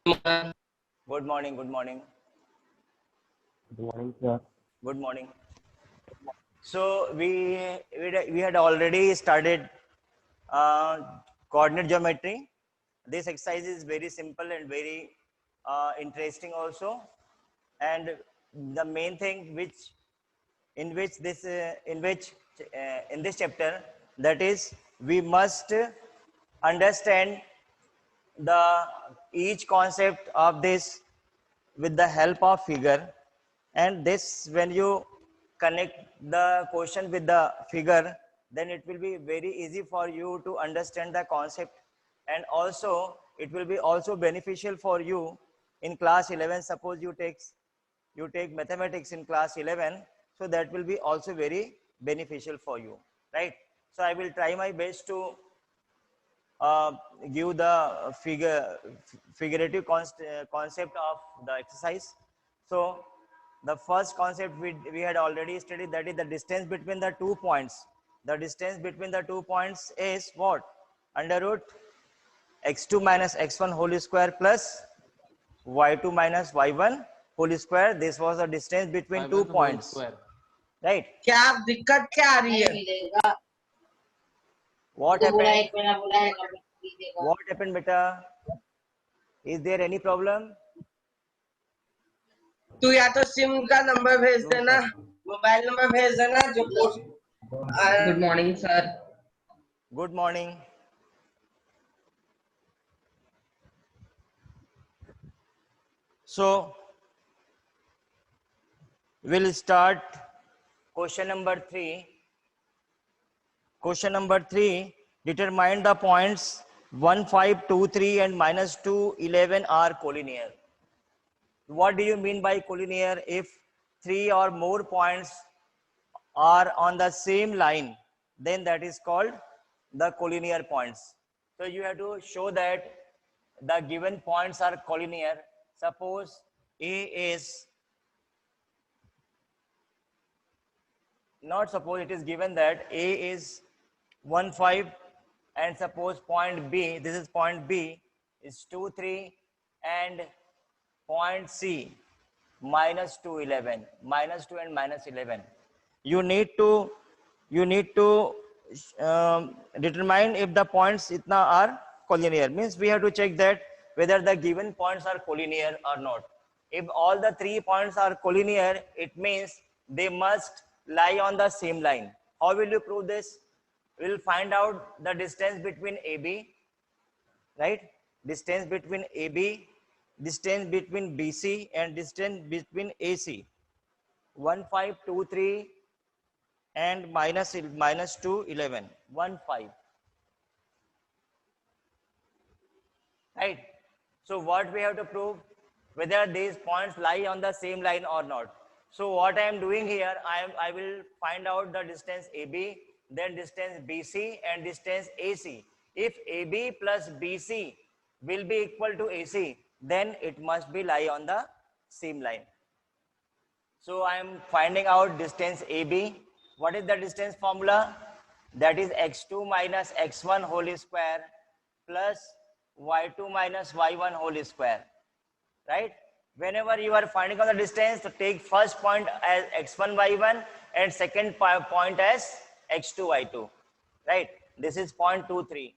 Good morning. Good morning. Good morning, sir. Good morning. So we had already started coordinate geometry. This exercise is very simple and very interesting also. And the main thing in which this in this chapter, that is, we must understand the each concept of this with the help of figure, and this, when you connect the question with the figure, then it will be very easy for you to understand the concept, and also it will be also beneficial for you in class 11. Suppose you take mathematics in class 11, so that will be also very beneficial for you, right? So I will try my best to uh, give the figurative concept of the exercise. So the first concept we had already studied, that is the distance between the 2 points. The distance between the 2 points is what? Under root x2 minus x1 whole square plus y2 minus y1 whole square. This was the distance between 2 points, right? क्या दिक्कत क्या आ रही है? What happened, beta? Is there any problem? तू या तो SIM का number भेज देना, मोबाइल नंबर भेज देना जो good morning sir. Good morning. So we'll start question number 3. Question number 3, determine the points 1, 5, 2, 3 and minus 2, 11 are collinear. What do you mean by collinear? If 3 or more points are on the same line, then that is called the collinear points. So you have to show that the given points are collinear. Suppose A is, not suppose, it is given that A is 1, 5, and suppose point B, this is point B, is 2, 3, and point C minus 2, 11, minus 2 and minus 11. You need to determine if the points itna are collinear. Means we have to check that whether the given points are collinear or not. If all the 3 points are collinear, it means they must lie on the same line. How will you prove this? We will find out the distance between AB, right? Distance between AB, distance between BC, and distance between AC. 1, 5, 2, 3 and minus 2, 11. 1, 5. Right? So what we have to prove? Whether these points lie on the same line or not. So what I am doing here, I will find out the distance AB, then distance BC and distance AC. If AB plus BC will be equal to AC, then it must be lie on the same line. So I am finding out distance AB. What is the distance formula? That is x2 minus x1 whole square plus y2 minus y1 whole square, right? Whenever you are finding out the distance, so take first point as x1 y1 and second point as x2 y2, right? This is point 2, 3.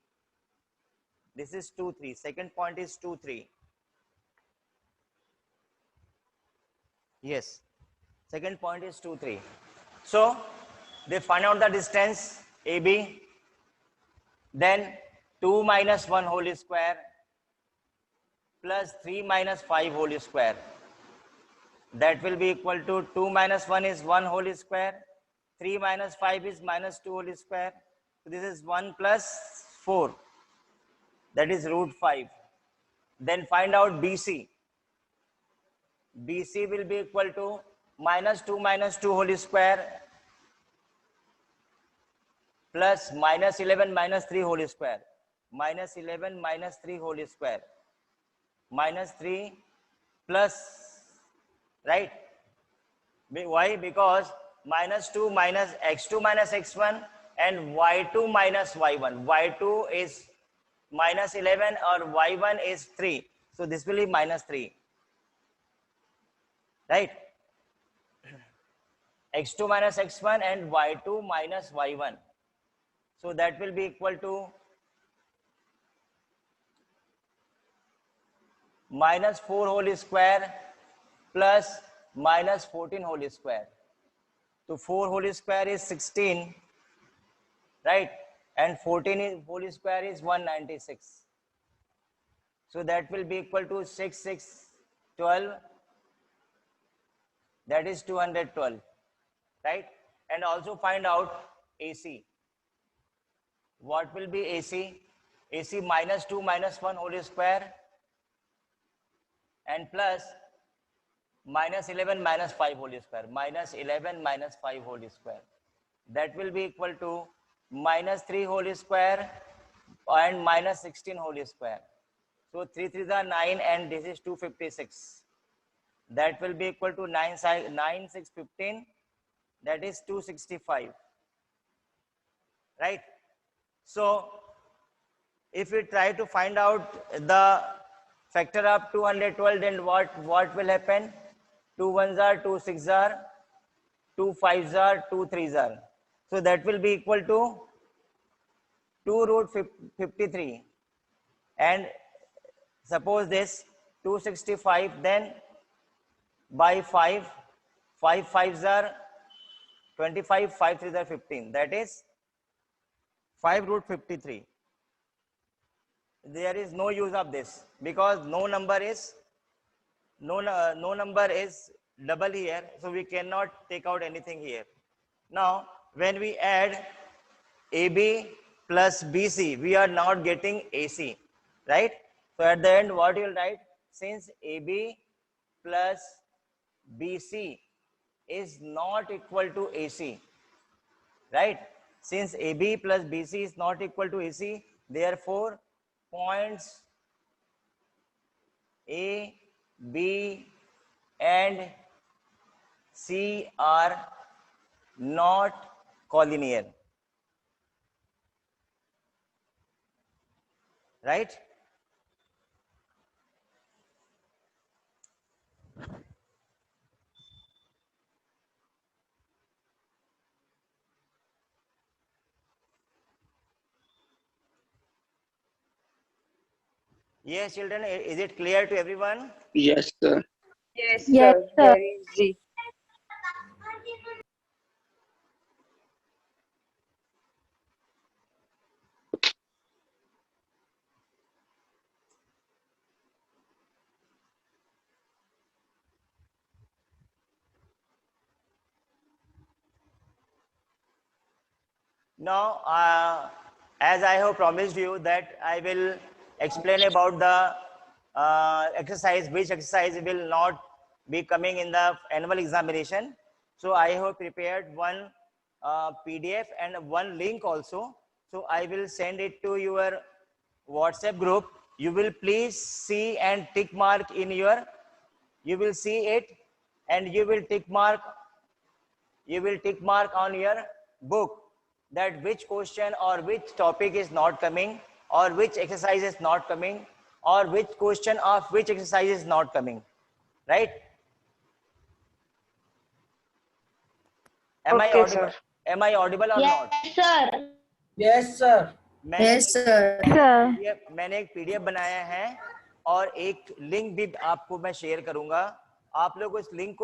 This is 2, 3. Second point is 2, 3. Yes. Second point is 2, 3. So they find out the distance AB, then 2 minus 1 whole square plus 3 minus 5 whole square. That will be equal to 2 minus 1 is 1 whole square, 3 minus 5 is minus 2 whole square. So this is 1 plus 4. That is root 5. Then find out BC. BC will be equal to minus 2 whole square plus minus 11 minus 3 whole square. Minus 11 minus 3 whole square. Minus 3 plus, right? Why? Because minus 2 minus x2 minus x1 and y2 minus y1. Y2 is minus 11 or y1 is 3. So this will be minus 3, right? X2 minus x1 and y2 minus y1. So that will be equal to minus 4 whole square plus minus 14 whole square. So 4 whole square is 16, right? And 14 whole square is 196. So that will be equal to 6, 6, 12. That is 212, right? And also find out AC. What will be AC? AC minus 2 minus 1 whole square and plus minus 11 minus 5 whole square. Minus 11 minus 5 whole square. That will be equal to minus 3 whole square and minus 16 whole square. So 3 3s are 9 and this is 256. That will be equal to 9 6 15. That is 265. Right? So if we try to find out the factor of 212, then what will happen? 2 1s are 2 6s are 2 5s are 2 3s are. So that will be equal to 2 root 53. And suppose this 265, then by 5, 5 5s are 25, 5 3s are 15. That is 5 root 53. There is no use of this because no number is double here, so we cannot take out anything here. Now when we add AB plus BC, we are not getting AC, right? So at the end, what you will write? Since AB plus BC is not equal to AC, right? Since AB plus BC is not equal to AC, therefore points A, B and C are not collinear, right? Yes, children, is it clear to everyone? Yes, sir. Yes, Yes, sir. sir. Very easy. Now, as I have promised you that I will explain about the exercise, which exercise will not be coming in the annual examination. So I have prepared one PDF and one link also. So I will send it to your WhatsApp group. You will please see and tick mark in your, you will see it and you will tick mark on your book that which question or which topic is not coming or which exercise is not coming or which question of which exercise is not coming, right? Am I Okay, audible? sir. Am I audible or not? Yes, sir. Yes, sir. मैंने Sir. मैंने एक PDF बनाया है और एक link भी आपको मैं शेयर करूंगा. आप लोग उस लिंक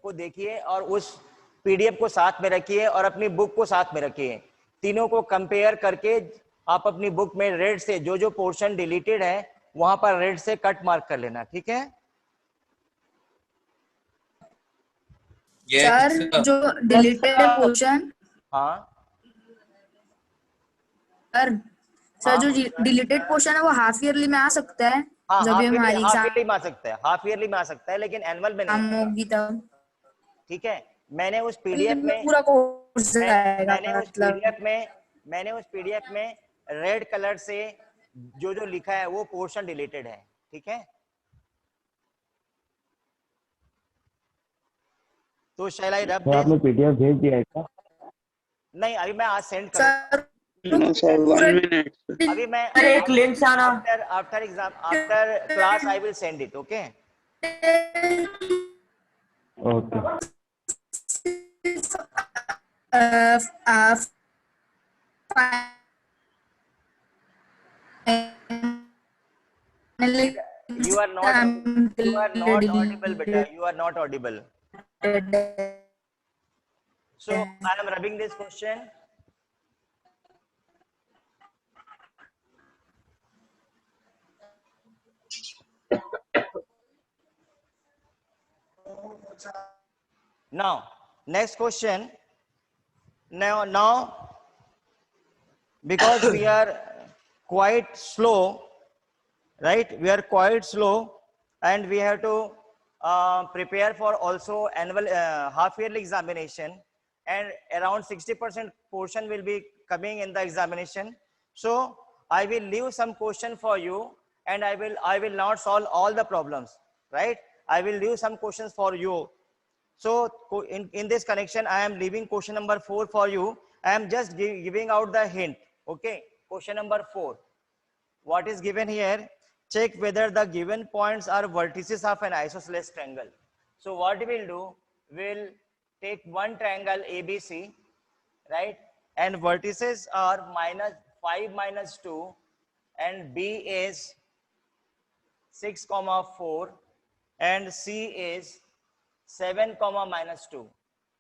को देखिए और उस PDF को साथ में रखिए और अपनी बुक को साथ में रखिए. तीनों को कंपेयर करके आप अपनी बुक में रेड से जो जो पोर्शन डिलीटेड है वहां पर रेड से कट मार्क कर लेना, ठीक है? सर जो डिलीटेड है पोर्शन हाँ सर जो डिलीटेड पोर्शन है वो हाफ ईयरली में आ सकता है. हाँ, जब भी हमारी हाफ एग्जाम ईयरली में आ सकता है, हाफ ईयरली में आ सकता है, लेकिन एनुअल में नहीं होगी तब. ठीक है? मैंने उस PDF में पूरा कोर्स आएगा मैंने उस PDF में रेड कलर से जो जो लिखा है वो पोर्शन डिलीटेड है, ठीक है? तो शैल आई रब आपने PDF भेज दिया है क्या? नहीं, अभी मैं आज send sir No, sir. 1 minute. अभी मैं अरे एक लिंक से आना after exam, after class, I will send it. Okay. Okay. uh, uh, finally You are not. You are not audible, beta. You are not audible. So I am rubbing this question. Now, next question. Now, because we are quite slow, right? We are quite slow, and we have to prepare for also annual half-yearly examination, and around 60% portion will be coming in the examination. So I will leave some question for you, and I will not solve all the problems, right? I will leave some questions for you. So in this connection, I am leaving question number 4 for you. I am just giving out the hint. Okay, question number 4. What is given here? Check whether the given points are vertices of an isosceles triangle. So what we'll do, we'll take one triangle ABC, right? And vertices are -5 minus 2, and B is 6, 4, and C is 7, minus 2.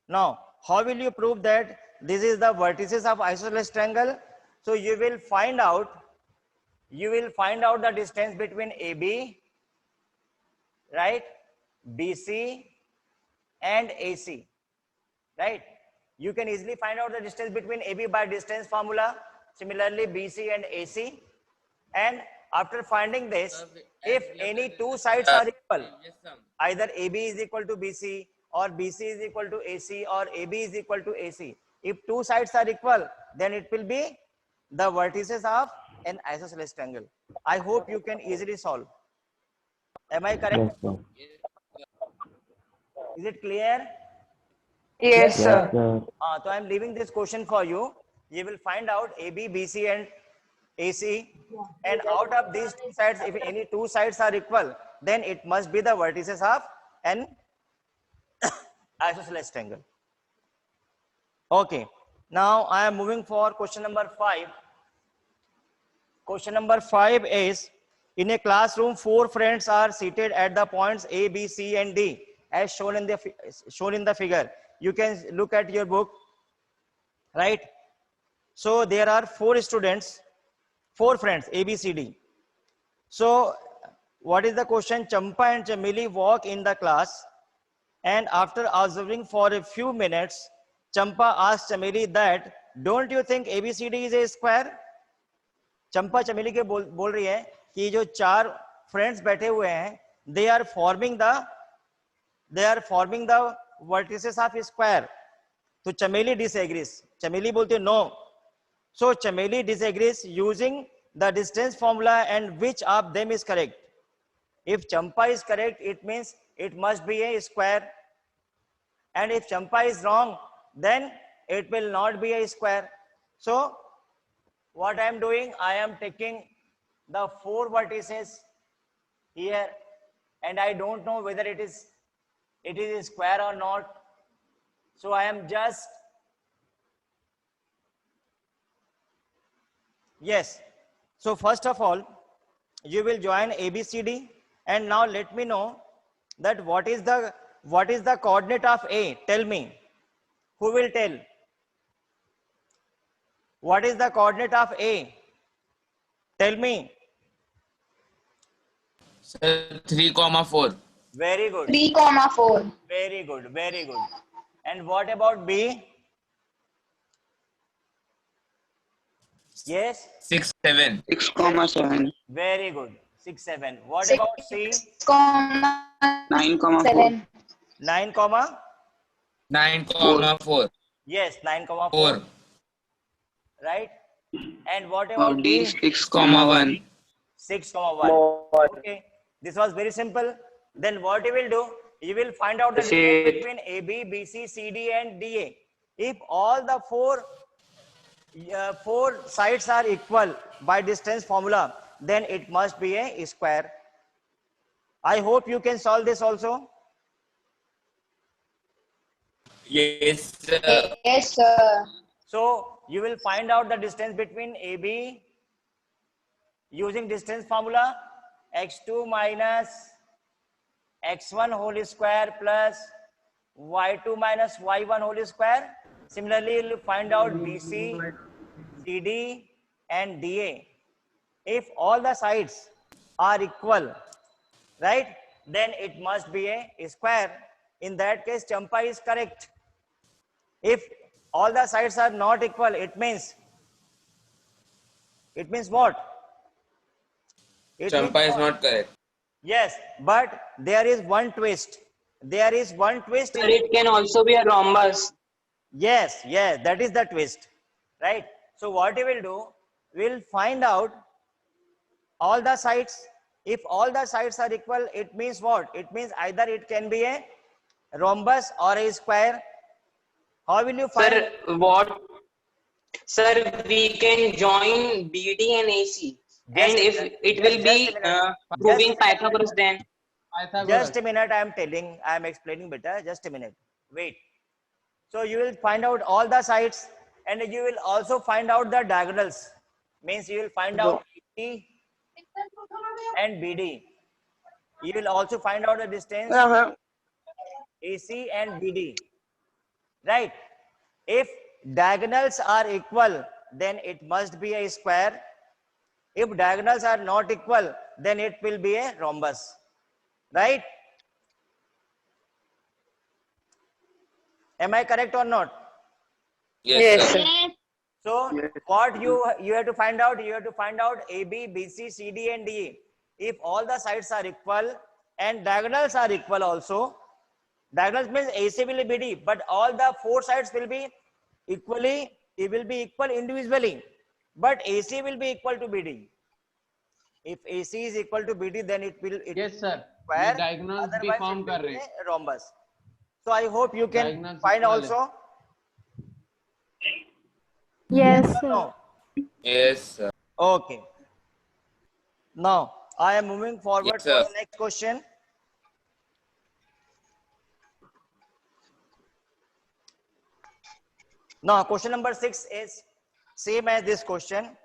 Now, how will you prove that this is the vertices of isosceles triangle? So you will find out the distance between AB, right, BC and AC, right? You can easily find out the distance between AB by distance formula. Similarly, BC and AC. And after finding this, if any two sides are equal, either AB is equal to BC, or BC is equal to AC, or AB is equal to AC. If two sides are equal, then it will be the vertices of an isosceles triangle. I hope you can easily solve. Am I correct? Yes, sir. Is it clear? yes Yes, sir sir. So I am leaving this question for you. You will find out AB, BC and AC, and out of these two sides, if any two sides are equal, then it must be the vertices of an isosceles triangle. Okay, now I am moving for question number 5. Question number 5 is, in a classroom, 4 friends are seated at the points A, B, C and D as shown in the figure. You can look at your book, right? So there are 4 students, 4 friends, A, B, C, D. So what is the question? Champa and Chameli walk in the class, and after observing for a few minutes, Champa asked Chameli that, don't you think ABCD is a square? चंपा चमेली के बोल रही है कि जो 4 friends बैठे हुए हैं, they are forming the vertices of a square. तो चमेली disagrees. चमेली बोलती है no. So चमेली disagrees using the distance formula, and which of them is correct? If Champa is correct, it means it must be a square. And if Champa is wrong, then it will not be a square. So what I am doing, I am taking the 4 vertices here, and I don't know whether it is a square or not. So I am just, yes. So first of all, you will join ABCD, and now let me know that what is the coordinate of A? Tell me. Who will tell? What is the coordinate of A? Tell me. Sir, 3, 4. Very good. 3, 4. Very good. Very good. And what about B? Yes. 6, 7. 6,7. Very good. 6, 7. What 6, about C? 9,4. 7. 9, comma? 9, 4. Yes, 9, 4. 4. Right? And what Oh, about D, D? 6,1. 6, 1. Okay. This was very simple. Then what you will do? You will find out the difference between AB, BC, CD and DA. If all the 4 four sides are equal by distance formula, then it must be a square. I hope you can solve this also. Yes, sir. Yes, sir. So you will find out the distance between AB using distance formula, x2 minus x1 whole square plus y2 minus y1 whole square. Similarly, you will find out BC, CD and DA. If all the sides are equal, right, then it must be a square. In that case, Champa is correct. If all the sides are not equal, it means what? It means Champa is what? not correct. Yes, but there is one twist. There is one twist Sir, in it can also be a rhombus. yes, that is the twist, right? So what we will do, we'll find out all the sides. If all the sides are equal, it means what? It means either it can be a rhombus or a square. How will you find? Sir, what? Sir, we can join BD and AC. And if it will just a be minute. proving Just a minute. Pythagoras, then Just a minute, I am explaining better. Just a minute. Wait. So you will find out all the sides and you will also find out the diagonals. Means you will find out AC and BD. You will also find out the distance AC and BD. Right? If diagonals are equal, then it must be a square. If diagonals are not equal, then it will be a rhombus. Right? Am I correct or not? Yes, sir. So what you have to find out? You have to find out AB, BC, CD, and DE. If all the sides are equal and diagonals are equal also, diagonals means AC will be BD, but all the four sides will be equally. It will be equal individually, but AC will be equal to BD. If AC is equal to BD, then it will Yes, sir. square. ये diagonals भी Otherwise, form it कर will be रहे a rhombus. So I hope you can Diagonals find equal है. also. Yes, or sir. no? Yes, sir. Okay. Now I am moving forward Yes, for sir. the next question. Now question number 6 is same as this question.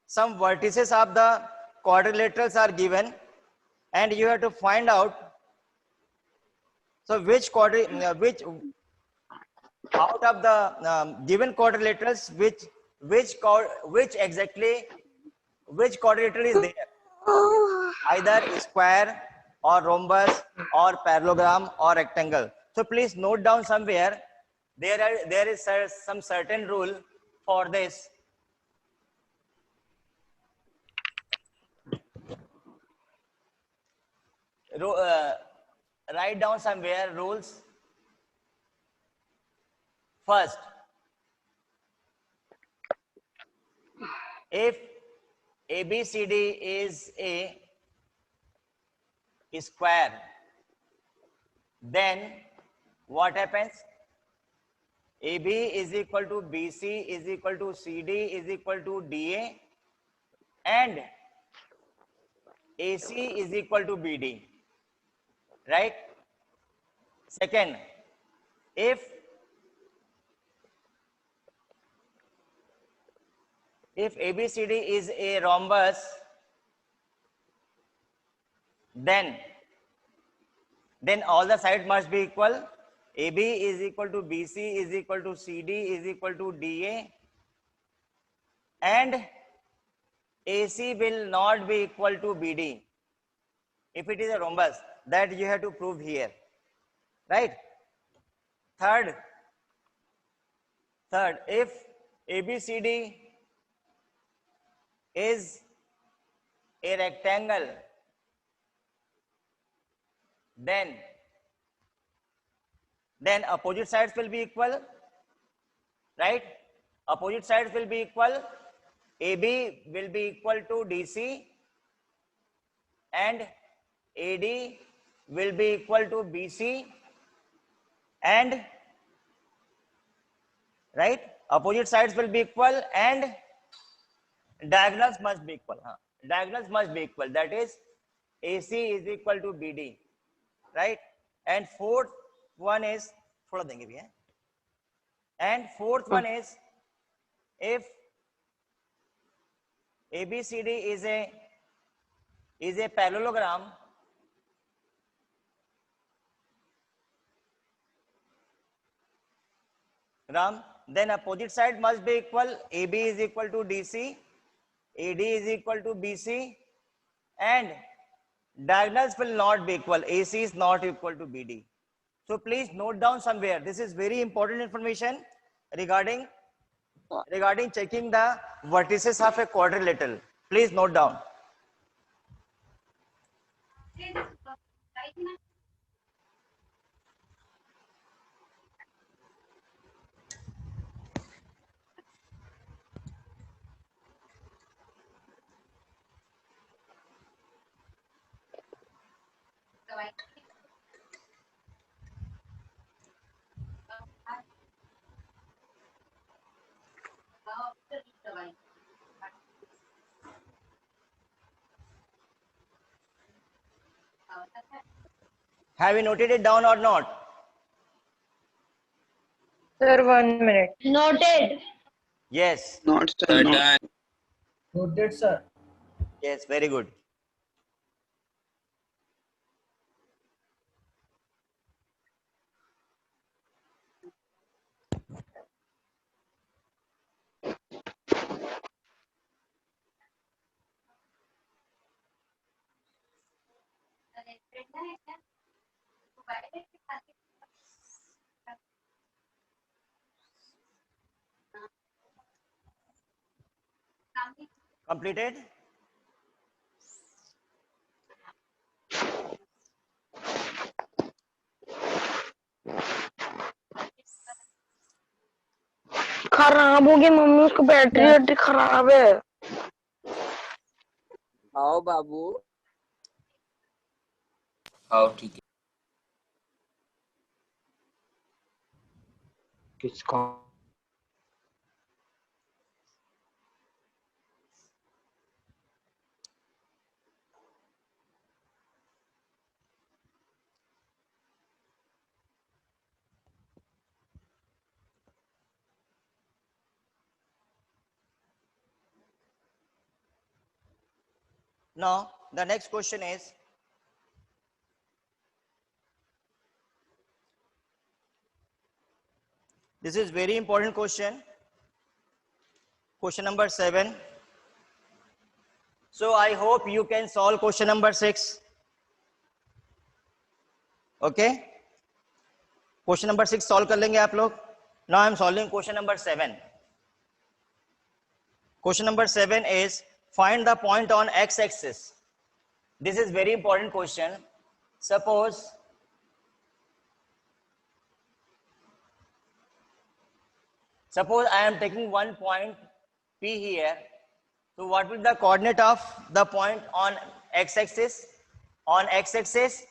Some vertices of the quadrilaterals are given and you have to find out, so which out of the given quadrilaterals, which quadrilateral is there? Either square or rhombus or parallelogram or rectangle. So please note down somewhere. There is some certain rule for this. Write down somewhere rules. First, if ABCD is a square, then what happens? AB is equal to BC is equal to CD is equal to DA and AC is equal to BD. Right? Second, if ABCD is a rhombus, then all the sides must be equal. AB is equal to BC is equal to CD is equal to DA and AC will not be equal to BD. If it is a rhombus, that you have to prove here. Right? Third, if ABCD is a rectangle, then opposite sides will be equal, right? Opposite sides will be equal. AB will be equal to DC and AD will be equal to BC and right, opposite sides will be equal and diagonals must be equal. Diagonals must be equal. That is, AC is equal to BD, right? And fourth one is, थोड़ा देंगे भी है. And fourth one is, if ABCD is a parallelogram, then opposite side must be equal. AB is equal to DC, AD is equal to BC, and diagonals will not be equal. AC is not equal to BD. So please note down somewhere. This is very important information regarding checking the vertices of a quadrilateral. Please note down. Have you noted it down or not? Sir, 1 minute. Noted. Yes. Not sir, Sir, not. done. Noted, sir. Yes, very good. Completed? खराब हो गया mummy, उसको battery खराब है. आओ बाबू. हाँ ठीक है. किसका? Now, the next question is, this is very important question. Question number 7. So I hope you can solve question number 6. Okay? Question number 6 solve कर लेंगे आप लोग. Now I am solving question number 7. Question number 7 is, find the point on x-axis. This is very important question. Suppose I am taking one point P here. So what will be the coordinate of the point on x-axis? On x-axis,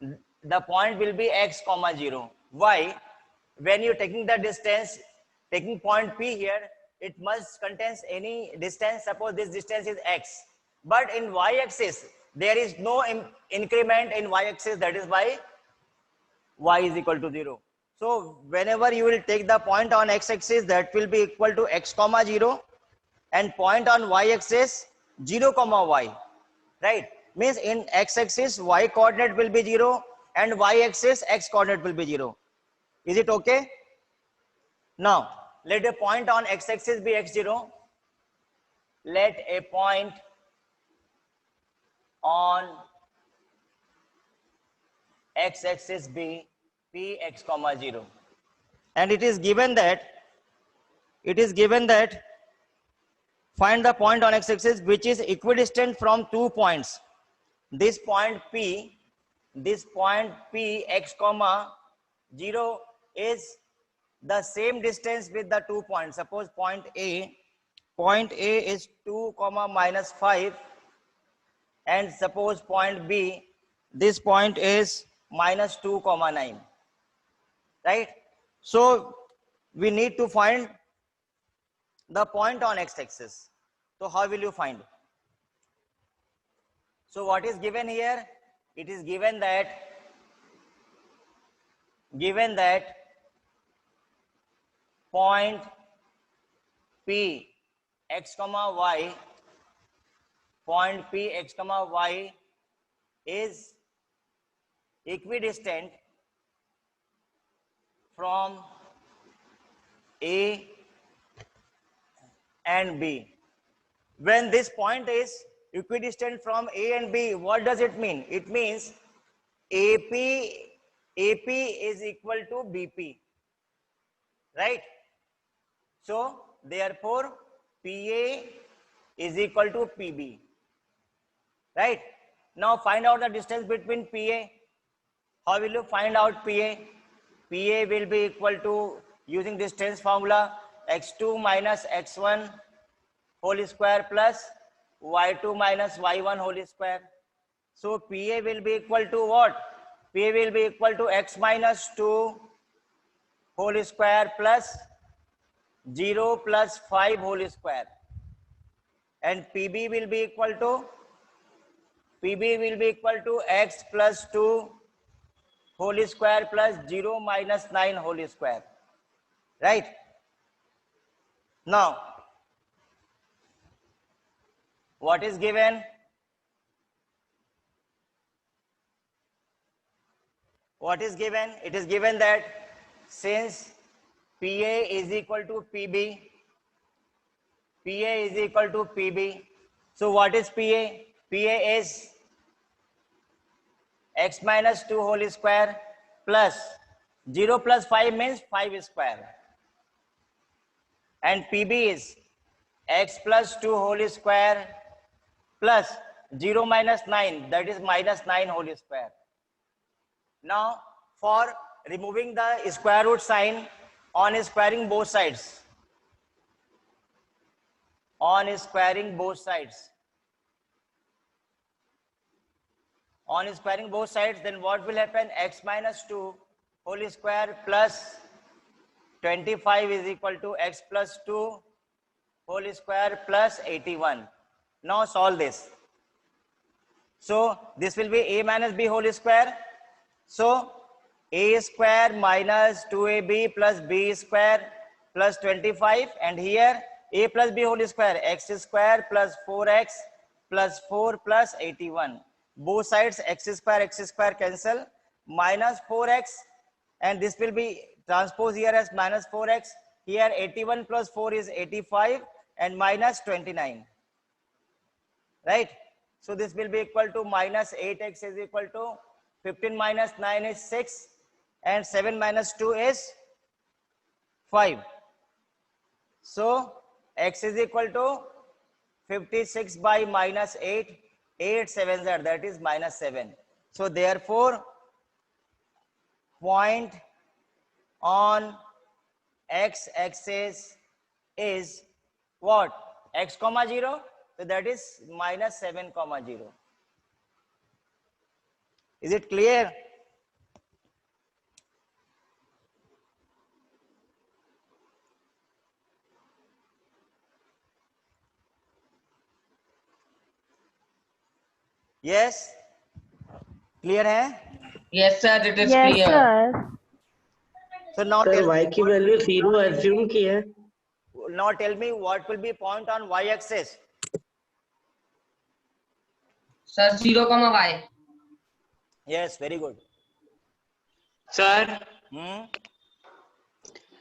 the point will be x, 0. Why? When you're taking the distance, taking point P here, it must contains any distance. Suppose this distance is x. But in y-axis, there is no increment in y-axis. That is why y is equal to 0. So whenever you will take the point on x-axis, that will be equal to x, 0, and point on y-axis 0, y. Right? Means in x-axis y coordinate will be 0 and y-axis x coordinate will be 0. Is it okay? Now let a point on x-axis be x0. Let a point on x-axis be Px, 0. And it is given that find the point on x-axis which is equidistant from 2 points. This point P x, 0 is the same distance with the 2 points. Suppose point A is 2, -5, and suppose point B, this point is -2, 9. Right? So we need to find the point on x-axis. So how will you find? So what is given here? It is given that point P x comma y, point P x comma y is equidistant from A and B. When this point is equidistant from A and B, what does it mean? It means AP is equal to BP, right? So therefore PA is equal to PB, right? Now find out the distance between PA. How will you find out PA? PA will be equal to, using distance formula, x2 minus x1 whole square plus y2 minus y1 whole square. So PA will be equal to what? PA will be equal to x minus 2 whole square plus 0 plus 5 whole square. And PB will be equal to x plus 2 whole square plus 0 minus 9 whole square, right? Now what is given? What is given? It is given that since PA is equal to PB, so what is PA? PA is x minus 2 whole square plus 0 plus 5 means 5 square, and PB is x plus 2 whole square plus 0 minus 9, that is minus 9 whole square. Now for removing the square root sign on squaring both sides, then what will happen? X minus 2 whole square plus 25 is equal to x plus 2 whole square plus 81. Now solve this. So this will be a minus b whole square. So a square minus 2ab plus b square plus 25, and here a plus b whole square, x square plus 4x plus 4 plus 81. Both sides x square cancel, minus 4x, and this will be transposed here as minus 4x. Here 81 plus 4 is 85 and minus 29, right? So this will be equal to minus 8x is equal to 15 minus 9 is 6, and 7 minus 2 is 5. So x is equal to 56 by minus 8, 8 sevens are, that is minus 7. So therefore point on x axis is what? X comma 0, so that is minus 7 comma 0. Is it clear? Yes? Clear hai? Yes, sir, it is Yes, clear. sir. So now sir tell, y की value 0 assume की है. now tell me what will be point on y axis? Sir, 0, y. Yes, very good. Sir,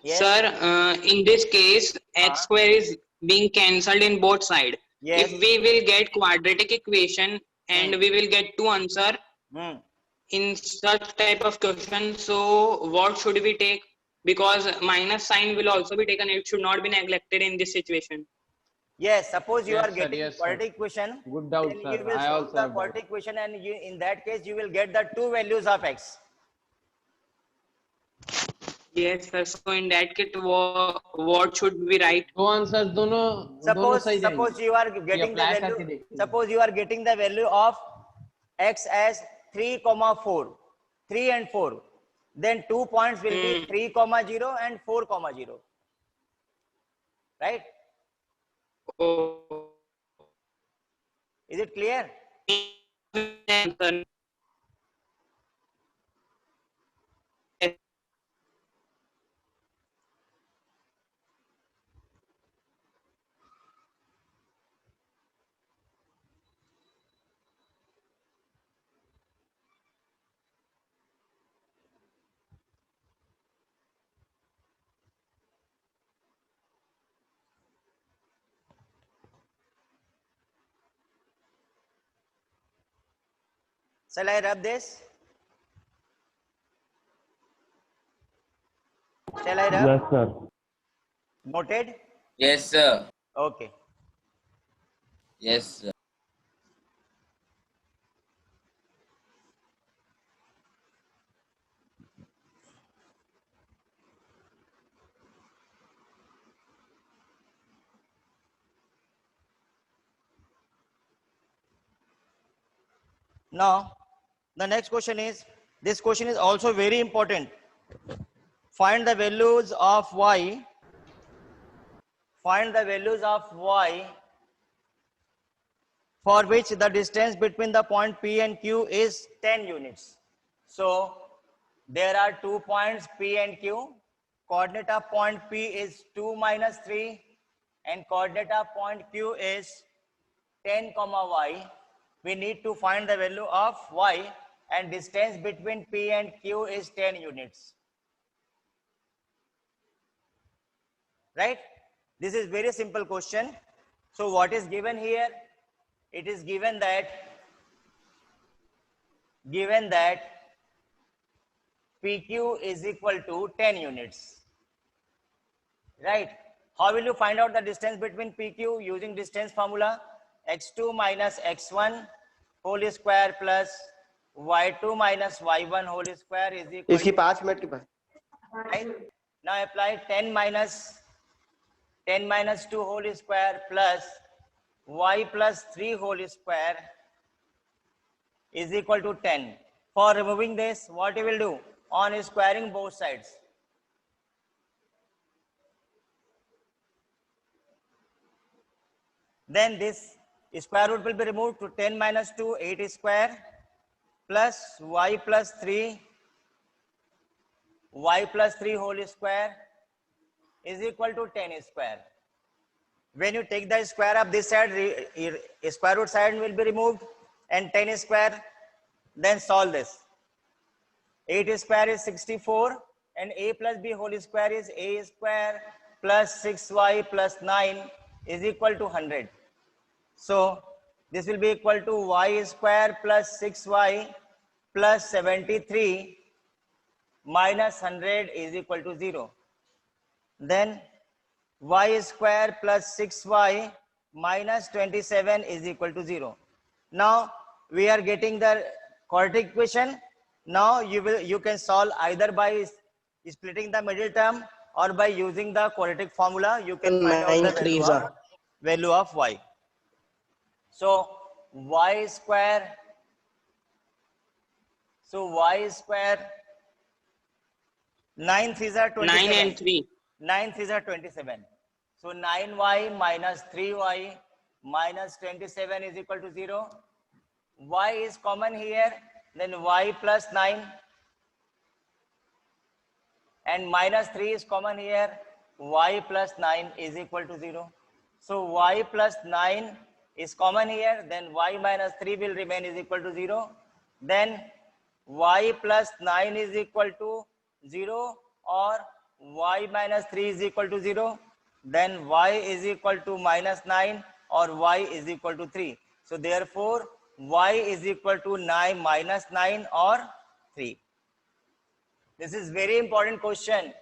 Yes. sir, in this case, x square is being cancelled in both sides. Yes. If we will get quadratic equation and we will get two answer in such type of question, so what should we take? Because minus sign will also be taken. It should not be neglected in this situation. Yes, suppose you Yes, are sir, getting yes, sir. quadratic equation. Good doubt, then sir. you will I solve also the have doubt. quadratic equation, and you, in that case you will get the two values of x. Yes, sir. So in that case, what should we write? दो answers दोनों सही जाएंगे. Suppose you are getting the apply करके value. देखते हैं. Suppose you are getting the value of x as 3, 4, 3 and 4. Then 2 points will be 3, 0 and 4, 0. Right? Oh. Is it clear? Answer. Shall I rub this? Shall I rub? Yes, sir. Noted? Yes, sir. Okay. Yes, sir. Now, the next question is, this question is also very important. Find the values of y. Find the values of y for which the distance between the point P and Q is 10 units. So, there are 2 points P and Q. Coordinate of point P is 2 minus 3 and coordinate of point Q is 10 comma y. We need to find the value of y and distance between P and Q is 10 units. Right? This is very simple question. So what is given here? It is given that PQ is equal to 10 units. Right? How will you find out the distance between PQ? Using distance formula, x2 minus x1 whole square plus y2 minus y1 whole square is equal इसकी to 5 minute की बात. right? Now apply 10 minus 2 whole square plus y plus 3 whole square is equal to 10. For removing this, what you will do? On squaring both sides. Then this square root will be removed to 10 minus 2, 8 square plus y plus 3 whole square is equal to 10 square. When you take the square of this side, square root side will be removed and 10 square, then solve this. 8 square is 64 and a plus b whole square is a square plus 6y plus 9 is equal to 100. So this will be equal to y square plus 6y plus 73 minus 100 is equal to 0. Then y square plus 6y minus 27 is equal to 0. Now we are getting the quadratic equation. Now you can solve either by splitting the middle term or by using the quadratic formula. You can find out the value of y. So y square 9 3s are 27. 9 and 3. 9 3s are 27. So 9y minus 3y minus 27 is equal to 0. Y is common here, then y plus 9 and minus 3 is common here, y plus 9 is equal to 0. So y plus 9 is common here, then y minus 3 will remain is equal to 0. Then y plus 9 is equal to 0 or y minus 3 is equal to 0. Then y is equal to minus 9 or y is equal to 3. So therefore y is equal to 9 minus 9 or 3. This is very important question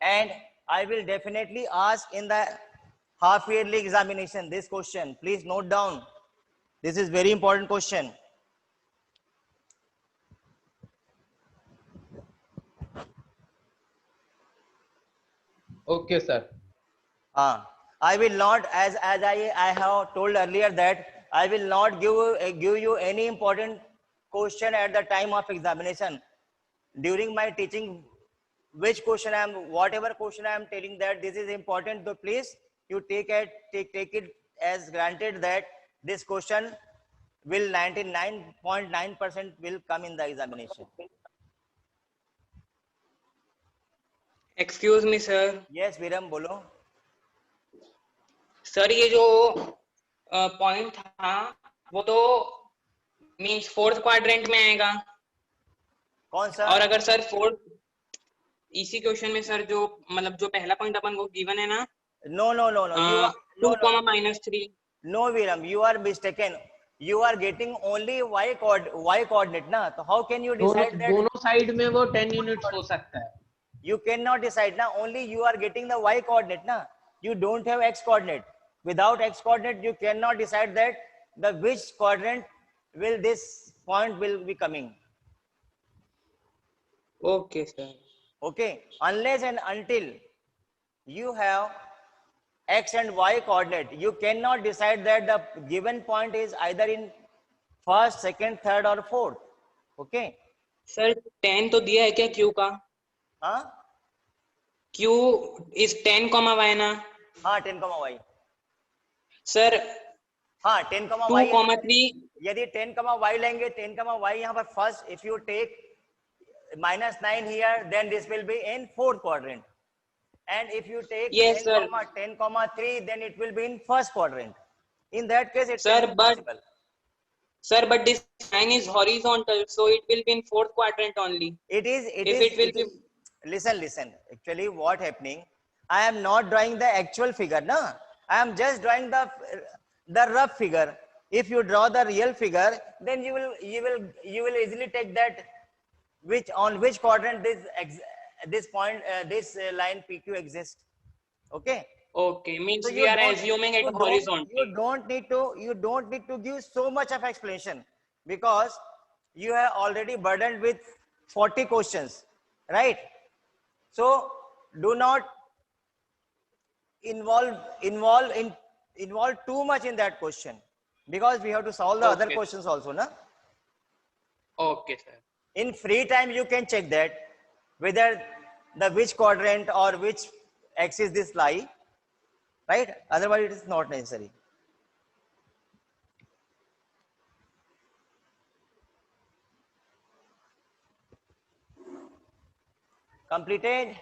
and I will definitely ask in the half yearly examination this question. Please note down. This is very important question. Okay, sir. I will not, as I have told earlier that I will not give you any important question at the time of examination. During my teaching, whatever question I am telling that this is important, so please you take it as granted that this question will 99.9% will come in the examination. Excuse me, sir. Yes, Viram, बोलो. Sir ये जो point था वो तो means fourth quadrant में आएगा. कौन सा? और अगर सर फोर्थ इसी क्वेश्चन में सर जो मतलब जो पहला पॉइंट अपन को गिवन है ना, No, you are 2, -3. No, Viram, you are mistaken. You are getting only y coordinate ना, तो how can you decide that? दोनों साइड में वो 10 यूनिट्स हो सकता है. You cannot decide ना, only you are getting the y coordinate ना. You don't have x coordinate. Without x coordinate, you cannot decide that the which quadrant will this point will be coming. Okay, sir. Okay, unless and until you have x and y coordinate, you cannot decide that the given point is either in first, second, third or fourth. Okay. Sir 10 तो दिया है क्या q का? हाँ q is 10, y ना? हाँ 10, y. Sir हाँ 10, 2, y. 3. यदि 10, y लेंगे 10, y यहाँ पर first, if you take -9 here, then this will be in fourth quadrant. And if you take Yes, 10, sir. 3, then it will be in first quadrant. In that case, it's Sir, impossible. Sir, but this line is horizontal, so it will be in fourth quadrant only. It is. Listen. Actually, what happening? I am not drawing the actual figure, no. I am just drawing the rough figure. If you draw the real figure, then you will easily take that on which quadrant this point this line PQ exists. Okay. Okay, means So we are assuming it horizontal. You don't need to give so much of explanation, because you have already burdened with 40 questions, right? So do not involve too much in that question, because we have to solve the other Okay. questions also, na? Okay, sir. In free time you can check that whether the which quadrant or which axis this lie, right? Otherwise it is not necessary. Completed?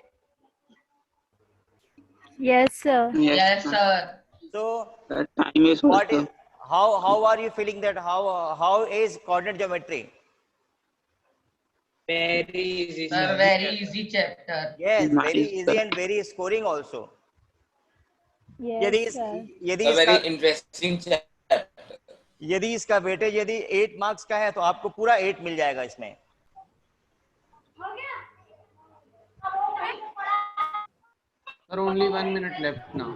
Yes, sir. Yes, sir. So Time is what is, how are you feeling that how is coordinate geometry? Very easy, Sir, sir. very easy chapter. Yes, Nice, very easy sir. and very scoring also. Yes, यदि sir. यदि A very इसका interesting chapter. यदि इसका weightage यदि 8 marks का है तो आपको पूरा 8 मिल जाएगा इसमें. Sir, only 1 minute left now.